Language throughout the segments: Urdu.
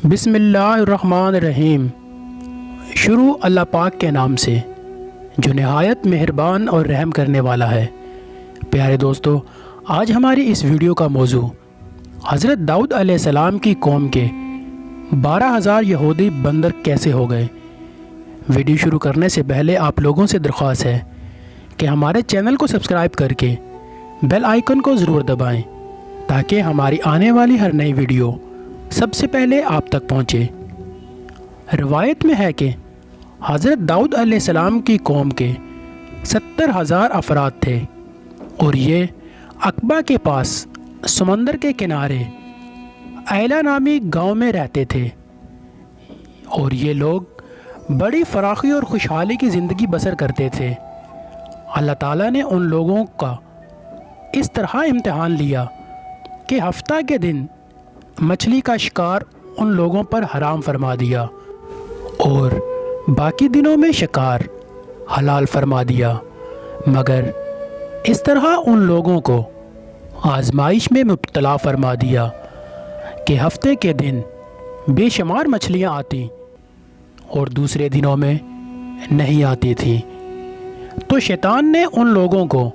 بسم اللہ الرحمن الرحیم۔ شروع اللہ پاک کے نام سے جو نہایت مہربان اور رحم کرنے والا ہے۔ پیارے دوستو، آج ہماری اس ویڈیو کا موضوع حضرت داؤد علیہ السلام کی قوم کے 12,000 یہودی بندر کیسے ہو گئے۔ ویڈیو شروع کرنے سے پہلے آپ لوگوں سے درخواست ہے کہ ہمارے چینل کو سبسکرائب کر کے بیل آئیکن کو ضرور دبائیں تاکہ ہماری آنے والی ہر نئی ویڈیو سب سے پہلے آپ تک پہنچے۔ روایت میں ہے کہ حضرت داؤد علیہ السلام کی قوم کے 70,000 افراد تھے اور یہ عقبہ کے پاس سمندر کے کنارے ایلا نامی گاؤں میں رہتے تھے، اور یہ لوگ بڑی فراخی اور خوشحالی کی زندگی بسر کرتے تھے۔ اللہ تعالیٰ نے ان لوگوں کا اس طرح امتحان لیا کہ ہفتہ کے دن مچھلی کا شکار ان لوگوں پر حرام فرما دیا اور باقی دنوں میں شکار حلال فرما دیا، مگر اس طرح ان لوگوں کو آزمائش میں مبتلا فرما دیا کہ ہفتے کے دن بے شمار مچھلیاں آتی اور دوسرے دنوں میں نہیں آتی تھیں۔ تو شیطان نے ان لوگوں کو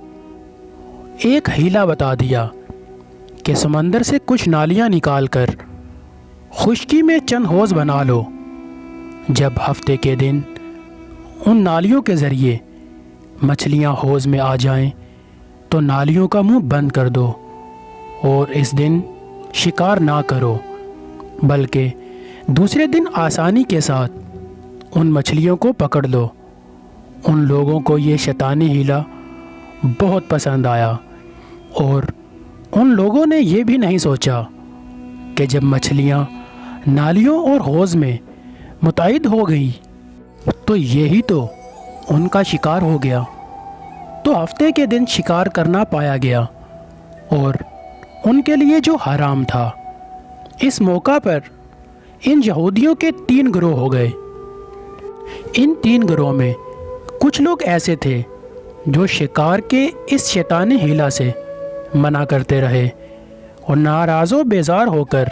ایک ہیلا بتا دیا کہ سمندر سے کچھ نالیاں نکال کر خشکی میں چند حوض بنا لو۔ جب ہفتے کے دن ان نالیوں کے ذریعے مچھلیاں حوض میں آ جائیں تو نالیوں کا منہ بند کر دو اور اس دن شکار نہ کرو، بلکہ دوسرے دن آسانی کے ساتھ ان مچھلیوں کو پکڑ لو۔ ان لوگوں کو یہ شیطانی ہیلا بہت پسند آیا، اور ان لوگوں نے یہ بھی نہیں سوچا کہ جب مچھلیاں نالیوں اور حوض میں متعدد ہو گئی تو یہی تو ان کا شکار ہو گیا۔ تو ہفتے کے دن شکار کرنا پایا گیا اور ان کے لیے جو حرام تھا۔ اس موقع پر ان یہودیوں کے 3 گروہ ہو گئے۔ ان 3 گروہ میں کچھ لوگ ایسے تھے جو شکار کے اس شیطانی ہیلا سے منع کرتے رہے اور ناراض و بیزار ہو کر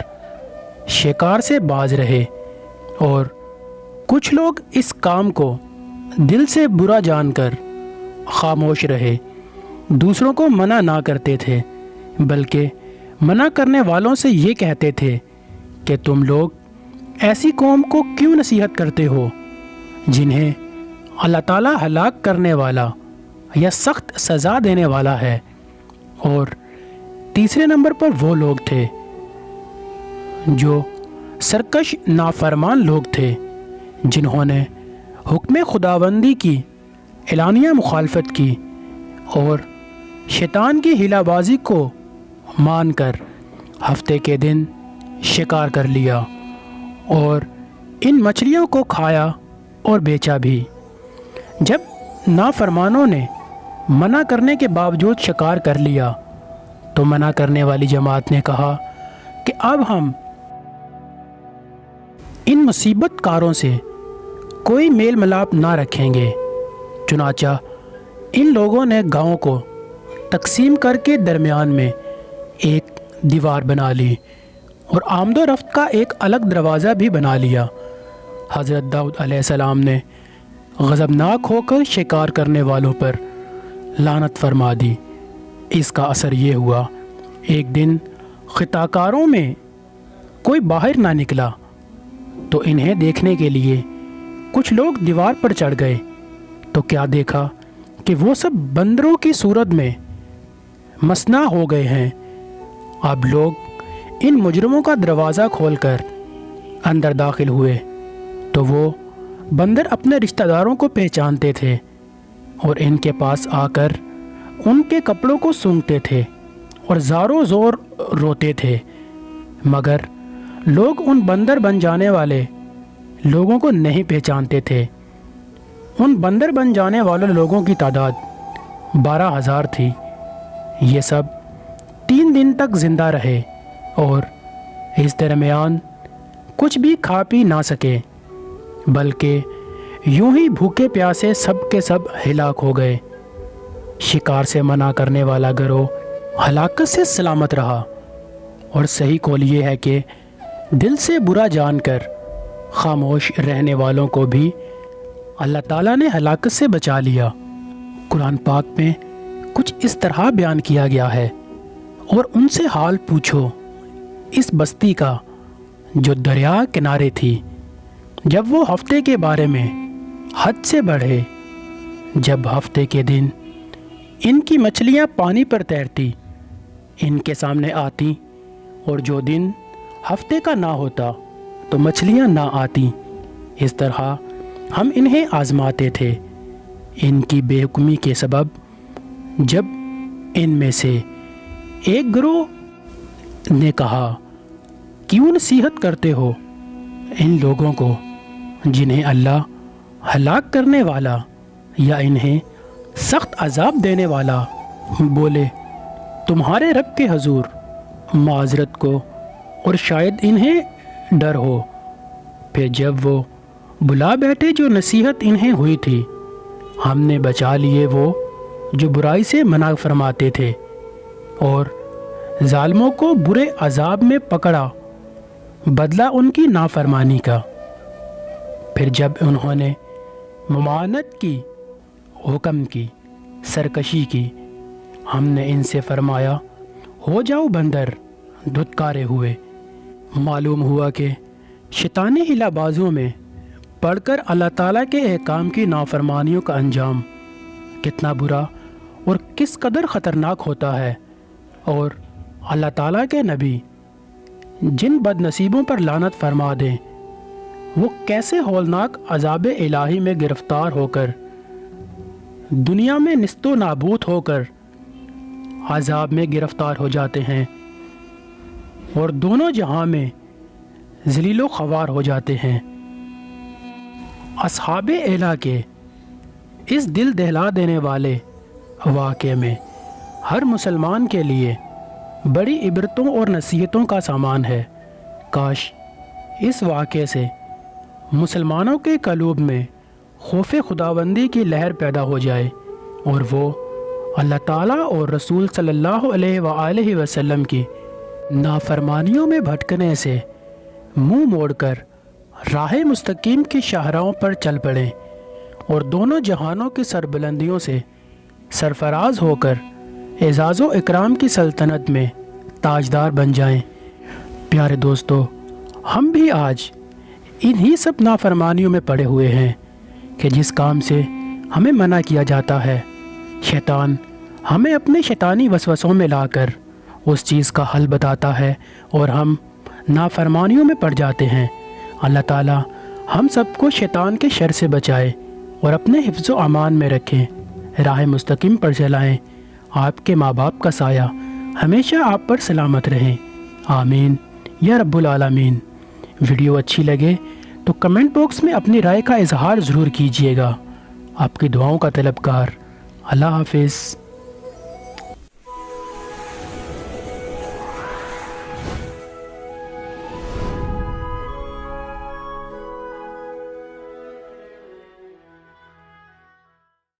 شکار سے باز رہے، اور کچھ لوگ اس کام کو دل سے برا جان کر خاموش رہے۔ دوسروں کو منع نہ کرتے تھے، بلکہ منع کرنے والوں سے یہ کہتے تھے کہ تم لوگ ایسی قوم کو کیوں نصیحت کرتے ہو جنہیں اللہ تعالیٰ ہلاک کرنے والا یا سخت سزا دینے والا ہے۔ اور تیسرے نمبر پر وہ لوگ تھے جو سرکش نافرمان لوگ تھے، جنہوں نے حکم خداوندی کی اعلانیہ مخالفت کی اور شیطان کی ہیلا بازی کو مان کر ہفتے کے دن شکار کر لیا اور ان مچھلیوں کو کھایا اور بیچا بھی۔ جب نافرمانوں نے منع کرنے کے باوجود شکار کر لیا تو منع کرنے والی جماعت نے کہا کہ اب ہم ان مصیبت کاروں سے کوئی میل ملاپ نہ رکھیں گے۔ چنانچہ ان لوگوں نے گاؤں کو تقسیم کر کے درمیان میں ایک دیوار بنا لی اور آمد و رفت کا ایک الگ دروازہ بھی بنا لیا۔ حضرت داؤد علیہ السلام نے غضبناک ہو کر شکار کرنے والوں پر لعنت فرما دی۔ اس کا اثر یہ ہوا، ایک دن خطاکاروں میں کوئی باہر نہ نکلا تو انہیں دیکھنے کے لیے کچھ لوگ دیوار پر چڑھ گئے تو کیا دیکھا کہ وہ سب بندروں کی صورت میں مصنوع ہو گئے ہیں۔ اب لوگ ان مجرموں کا دروازہ کھول کر اندر داخل ہوئے تو وہ بندر اپنے رشتہ داروں کو پہچانتے تھے اور ان کے پاس آ کر ان کے کپڑوں کو سونگھتے تھے اور زاروں زور روتے تھے، مگر لوگ ان بندر بن جانے والے لوگوں کو نہیں پہچانتے تھے۔ ان بندر بن جانے والے لوگوں کی تعداد 12,000 تھی۔ یہ سب 3 دن تک زندہ رہے اور اس درمیان کچھ بھی کھا پی نہ سکے، بلکہ یوں ہی بھوکے پیاسے سب کے سب ہلاک ہو گئے۔ شکار سے منع کرنے والا گروہ ہلاکت سے سلامت رہا، اور صحیح قول یہ ہے کہ دل سے برا جان کر خاموش رہنے والوں کو بھی اللہ تعالیٰ نے ہلاکت سے بچا لیا۔ قرآن پاک میں کچھ اس طرح بیان کیا گیا ہے، اور ان سے حال پوچھو اس بستی کا جو دریا کنارے تھی، جب وہ ہفتے کے بارے میں حد سے بڑھے، جب ہفتے کے دن ان کی مچھلیاں پانی پر تیرتی ان کے سامنے آتی، اور جو دن ہفتے کا نہ ہوتا تو مچھلیاں نہ آتی۔ اس طرح ہم انہیں آزماتے تھے ان کی بے حکمی کے سبب۔ جب ان میں سے ایک گروہ نے کہا، کیوں نصیحت کرتے ہو ان لوگوں کو جنہیں اللہ ہلاک کرنے والا یا انہیں سخت عذاب دینے والا؟ بولے، تمہارے رب کے حضور معذرت کو، اور شاید انہیں ڈر ہو۔ پھر جب وہ بلا بیٹھے جو نصیحت انہیں ہوئی تھی، ہم نے بچا لیے وہ جو برائی سے منع فرماتے تھے، اور ظالموں کو برے عذاب میں پکڑا، بدلہ ان کی نافرمانی کا۔ پھر جب انہوں نے ممانعت کی، حکم کی، سرکشی کی، ہم نے ان سے فرمایا، ہو جاؤ بندر دھتکارے ہوئے۔ معلوم ہوا کہ شیطانی ہلا بازوں میں پڑھ کر اللہ تعالیٰ کے احکام کی نافرمانیوں کا انجام کتنا برا اور کس قدر خطرناک ہوتا ہے، اور اللہ تعالیٰ کے نبی جن بد نصیبوں پر لعنت فرما دیں، وہ کیسے ہولناک عذاب الہی میں گرفتار ہو کر، دنیا میں نیست و نابود ہو کر عذاب میں گرفتار ہو جاتے ہیں، اور دونوں جہاں میں ذلیل و خوار ہو جاتے ہیں۔ اصحاب ایلا کے اس دل دہلا دینے والے واقعے میں ہر مسلمان کے لیے بڑی عبرتوں اور نصیحتوں کا سامان ہے۔ کاش اس واقعے سے مسلمانوں کے قلوب میں خوف خداوندی کی لہر پیدا ہو جائے، اور وہ اللہ تعالیٰ اور رسول صلی اللہ علیہ وآلہ وسلم کی نافرمانیوں میں بھٹکنے سے منہ موڑ کر راہ مستقیم کی شاہراہوں پر چل پڑیں، اور دونوں جہانوں کی سربلندیوں سے سرفراز ہو کر اعزاز و اکرام کی سلطنت میں تاجدار بن جائیں۔ پیارے دوستو، ہم بھی آج انہی سب نافرمانیوں میں پڑے ہوئے ہیں کہ جس کام سے ہمیں منع کیا جاتا ہے، شیطان ہمیں اپنے شیطانی وسوسوں میں لا کر اس چیز کا حل بتاتا ہے، اور ہم نافرمانیوں میں پڑ جاتے ہیں۔ اللہ تعالیٰ ہم سب کو شیطان کے شر سے بچائے اور اپنے حفظ و امان میں رکھیں، راہ مستقیم پر چلائیں۔ آپ کے ماں باپ کا سایہ ہمیشہ آپ پر سلامت رہیں، آمین یا رب العالمین۔ ویڈیو اچھی لگے تو کمنٹ باکس میں اپنی رائے کا اظہار ضرور کیجیے گا۔ آپ کی دعاؤں کا طلبگار۔ اللہ حافظ۔